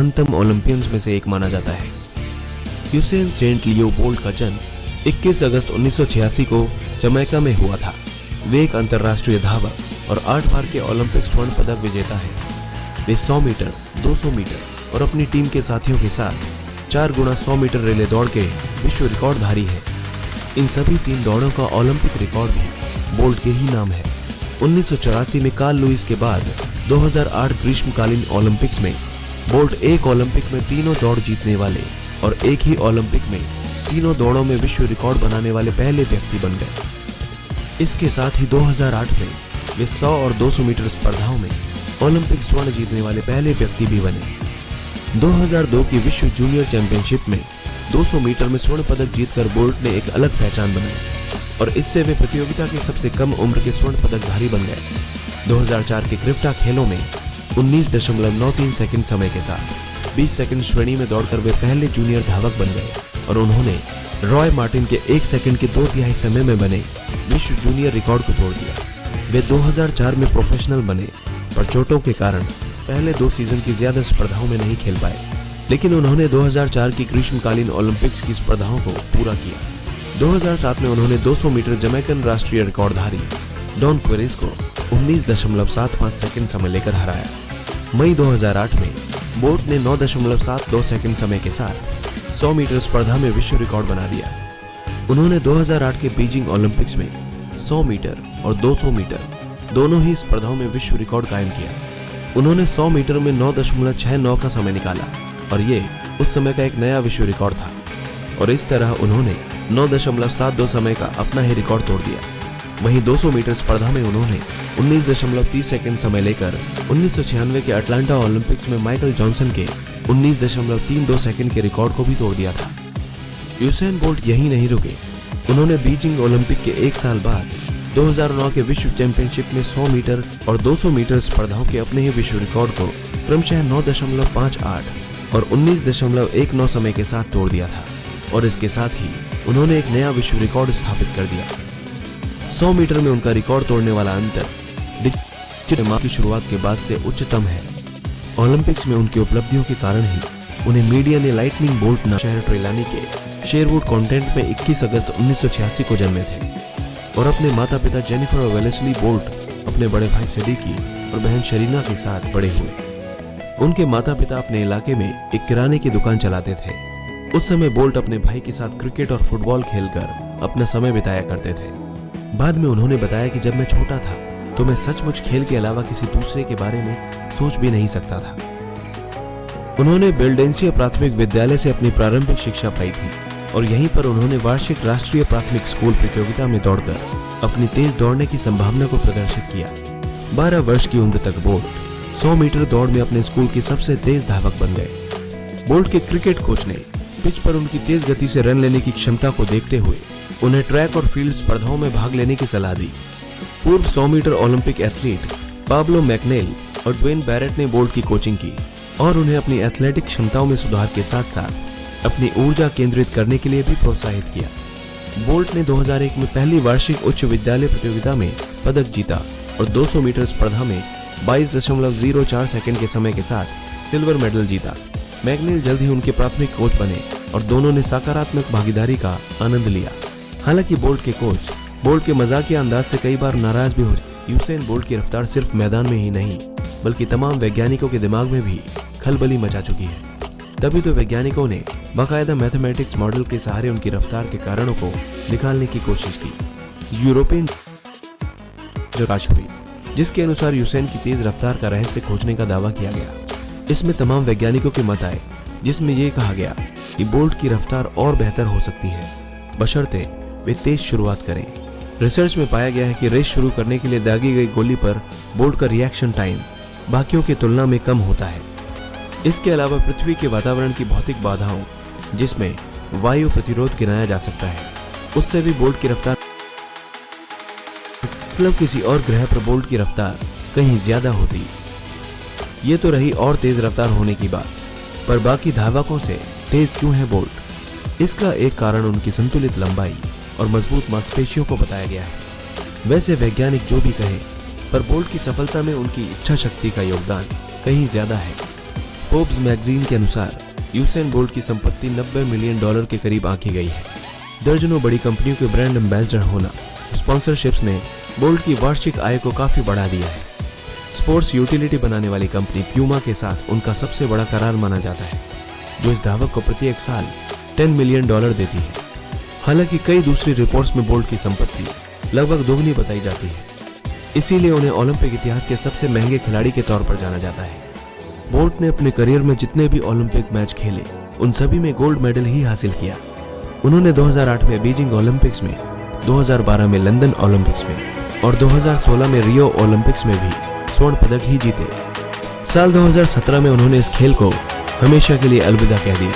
महानतम ओलंपियंस में से एक माना जाता है। यूसेन सेंट लियो बोल्ट का जन्म 21 अगस्त 1986 को जमैका में हुआ था। वे एक अंतर्राष्ट्रीय धावक और 8 बार के ओलंपिक स्वर्ण पदक विजेता हैं। वे 100 मीटर, 200 मीटर और अपनी टीम के साथियों के साथ 4 गुना 100 मीटर रिले दौड़ के विश्व रिकॉर्डधारी है। इन सभी 3 दौड़ों का ओलंपिक रिकॉर्ड भी बोल्ट के ही नाम है। 1984 में कार्ल लुईस के बाद 2008 ग्रीष्मकालीन ओलंपिक्स में बोल्ट एक ओलंपिक में तीनों दौड़ जीतने वाले और एक ही ओलंपिक में तीनों दौड़ों में विश्व रिकॉर्ड बनाने वाले पहले व्यक्ति बन गए। इसके साथ ही 2008 में वे 100 और 200 मीटर स्पर्धाओं में ओलंपिक स्वर्ण जीतने वाले पहले व्यक्ति भी बने। 2002 की विश्व जूनियर चैंपियनशिप में 200 मीटर में स्वर्ण पदक जीतकर बोल्ट ने एक अलग पहचान बनाई और इससे वे प्रतियोगिता के सबसे कम उम्र के स्वर्ण पदकधारी बन गए। 2004 के ग्रिफ्टा खेलों में 19.93 सेकंड समय के साथ 20 सेकंड श्रेणी में दौड़कर वे पहले जूनियर धावक बन गए और उन्होंने रॉय मार्टिन के 1 सेकंड के 2/3 समय में बने विश्व जूनियर रिकॉर्ड को तोड़ दिया। वे 2004 में प्रोफेशनल बने पर चोटों के कारण पहले 2 सीजन की ज्यादा स्पर्धाओं में नहीं खेल पाए, लेकिन उन्होंने 2004 की ग्रीष्मकालीन ओलंपिक्स की स्पर्धाओं को पूरा किया। 2007 में उन्होंने 200 मीटर जमैकन राष्ट्रीय रिकॉर्डधारी डॉन क्वेरेस को 19.75 सेकंड समय लेकर हराया। मई 2008 में बोल्ट ने 9.72 सेकंड समय के साथ 100 मीटर स्पर्धा में विश्व रिकॉर्ड बना दिया। उन्होंने 2008 के बीजिंग ओलंपिक्स में 100 मीटर और 200 मीटर दोनों ही स्पर्धाओं में विश्व रिकॉर्ड कायम किया। उन्होंने 100 मीटर में 9.69 का समय निकाला और ये उस समय का एक नया विश्व रिकॉर्ड था और इस तरह उन्होंने 9.72 समय का अपना ही रिकॉर्ड तोड़ दिया। वहीं 200 मीटर स्पर्धा में उन्होंने 19.30 सेकंड समय लेकर 1996 के अटलांटा ओलंपिक्स में माइकल जॉनसन के 19.32 सेकंड के रिकॉर्ड को भी तोड़ दिया था। यूसेन बोल्ट यहीं नहीं रुके। उन्होंने बीजिंग ओलंपिक के 1 साल बाद 2009 के विश्व चैंपियनशिप में 100 मीटर और 200 मीटर स्पर्धाओं के अपने ही विश्व रिकॉर्ड को क्रमशः 9.58 और 19.19 समय के साथ तोड़ दिया था और इसके साथ ही उन्होंने एक नया विश्व रिकॉर्ड स्थापित कर दिया। 100 मीटर में उनका रिकॉर्ड तोड़ने वाला अंतर डिजिटल की शुरुआत के बाद से उच्चतम है। ओलंपिक्स में उनकी उपलब्धियों के कारण ही उन्हें मीडिया ने लाइटनिंग बोल्ट शहर ट्रेलानी के शेरवुड कॉन्टेंट में 21 अगस्त 1986 को जन्मे थे और अपने माता पिता जेनिफर और वेलेस्ली बोल्ट अपने बड़े भाई सिडिकी और बहन शरीना के साथ बड़े हुए। उनके माता पिता अपने इलाके में एक किराने की दुकान चलाते थे। उस समय बोल्ट अपने भाई के साथ क्रिकेट और फुटबॉल खेलकर अपना समय बिताया करते थे। बाद में उन्होंने बताया कि जब मैं छोटा था तो मैं सचमुच खेल के अलावा किसी दूसरे के बारे में सोच भी नहीं सकता था। उन्होंने बेल्डेंसिया प्राथमिक विद्यालय से अपनी प्रारंभिक शिक्षा पाई थी और यहीं पर उन्होंने वार्षिक राष्ट्रीय प्राथमिक स्कूल प्रतियोगिता में दौड़कर अपनी तेज दौड़ने की संभावना को प्रदर्शित किया। 12 वर्ष की उम्र तक बोल्ट 100 मीटर दौड़ में अपने स्कूल के सबसे तेज धावक बन गए। बोल्ट के क्रिकेट कोच ने पिच पर उनकी तेज गति से रन लेने की क्षमता को देखते हुए उन्हें ट्रैक और फील्ड स्पर्धाओं में भाग लेने की सलाह दी। पूर्व 100 मीटर ओलंपिक एथलीट पाब्लो मैकनेल और ड्वेन बैरेट ने बोल्ट की कोचिंग की और उन्हें अपनी एथलेटिक क्षमताओं में सुधार के साथ साथ अपनी ऊर्जा केंद्रित करने के लिए भी प्रोत्साहित किया। बोल्ट ने 2001 में पहली वार्षिक उच्च विद्यालय प्रतियोगिता में पदक जीता और 200 मीटर स्पर्धा में 22.04 सेकंड के समय के साथ सिल्वर मेडल जीता। मैकनेल जल्द ही उनके प्राथमिक कोच बने और दोनों ने सकारात्मक भागीदारी का आनंद लिया। हालांकि बोल्ट के कोच बोल्ट के मजाकिया अंदाज से कई बार नाराज भी हो जाते। यूसेन बोल्ट की रफ्तार सिर्फ मैदान में ही नहीं बल्कि तमाम वैज्ञानिकों के दिमाग में भी खलबली मचा चुकी है। तभी तो वैज्ञानिकों ने बाकायदा मैथमेटिक्स मॉडल के सहारे उनकी रफ्तार के कारणों को निकालने की कोशिश की। यूरोपियन प्रकाश हुई जिसके अनुसार यूसेन की तेज रफ्तार का रहस्य खोजने का दावा किया गया। इसमें तमाम वैज्ञानिकों के मत आए जिसमें यह कहा गया कि बोल्ट की रफ्तार और बेहतर हो सकती है बशर्ते वे तेज शुरुआत करें। रिसर्च में पाया गया है कि रेस शुरू करने के लिए दागी गई गोली पर बोल्ट का रिएक्शन टाइम बाकियों की तुलना में कम होता है। इसके अलावा पृथ्वी के वातावरण की भौतिक बाधाओं जिसमें वायु प्रतिरोध गिनाया जा सकता है उससे भी बोल्ट की रफ्तार मतलब किसी और ग्रह पर बोल्ट की रफ्तार कहीं ज्यादा होती। ये तो रही और तेज रफ्तार होने की बात, पर बाकी धावकों से तेज क्यों है बोल्ट? इसका एक कारण उनकी संतुलित लंबाई और मजबूत मांसपेशियों को बताया गया है। वैसे वैज्ञानिक जो भी कहे पर बोल्ट की सफलता में उनकी इच्छा शक्ति का योगदान कहीं ज्यादा है। फोर्ब्स मैगजीन के अनुसार यूसेन बोल्ट की संपत्ति $90 मिलियन के करीब आंकी गई है। दर्जनों बड़ी कंपनियों के ब्रांड एम्बेसडर होना, स्पॉन्सरशिप्स ने बोल्ट की वार्षिक आय को काफी बढ़ा दिया है। स्पोर्ट्स यूटिलिटी बनाने वाली कंपनी प्यूमा के साथ उनका सबसे बड़ा करार माना जाता है, जो इस धावक को प्रति एक साल $10 मिलियन देती है। हालांकि कई दूसरी रिपोर्ट्स में बोल्ट की संपत्ति लगभग दोगुनी बताई जाती है, इसीलिए उन्हें ओलंपिक इतिहास के सबसे महंगे खिलाड़ी के तौर पर जाना जाता है। बोल्ट ने अपने करियर में जितने भी ओलंपिक मैच खेले उन सभी में गोल्ड मेडल ही हासिल किया। उन्होंने 2008 में बीजिंग ओलंपिक्स में, 2012 में लंदन ओलंपिक्स में और 2016 में रियो ओलंपिक्स में भी स्वर्ण पदक ही जीते। साल 2017 में उन्होंने इस खेल को हमेशा के लिए अलविदा कह दी।